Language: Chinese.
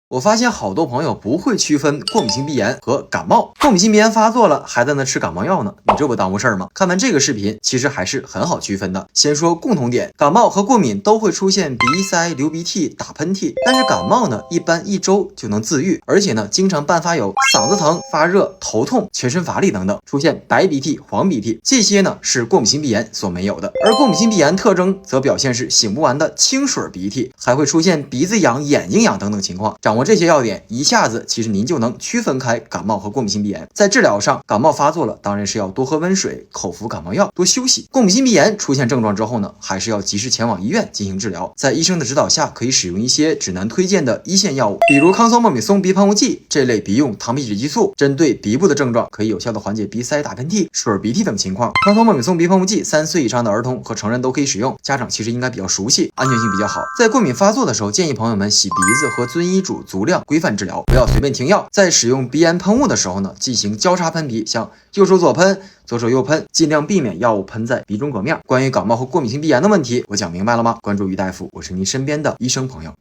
我发现好多朋友不会区分过敏性鼻炎和感冒，过敏性鼻炎发作了还在那吃感冒药呢，你这不耽误事儿吗？看完这个视频，其实还是很好区分的。先说共同点，感冒和过敏都会出现鼻塞、流鼻涕、打喷嚏，但是感冒呢，一般1周就能自愈，而且呢，经常伴发有嗓子疼、发热、头痛、全身乏力等等，出现白鼻涕、黄鼻涕，这些呢是过敏性鼻炎所没有的。而过敏性鼻炎特征则表现是擤不完的清水鼻涕，还会出现鼻子痒、眼睛痒等等情况。掌握这些要点，一下子其实您就能区分开感冒和过敏性鼻炎。在治疗上，感冒发作了，当然是要多喝温水，口服感冒药，多休息。过敏性鼻炎出现症状之后呢，还是要及时前往医院进行治疗。在医生的指导下，可以使用一些指南推荐的一线药物，比如康松莫敏松鼻喷雾剂这类鼻用糖皮质激素，针对鼻部的症状，可以有效的缓解鼻塞、打喷嚏、水鼻涕等情况。康松莫敏松鼻喷雾剂3岁以上的儿童和成人都可以使用，家长其实应该比较熟悉，安全性比较好。在过敏发作的时候，建议朋友们洗鼻子和遵医嘱足量规范治疗，不要随便停药。在使用鼻炎喷雾的时候呢，进行交叉喷鼻，像右手左喷，左手右喷，尽量避免药物喷在鼻中隔面。关于感冒和过敏性鼻炎的问题，我讲明白了吗？关注于大夫，我是您身边的医生朋友。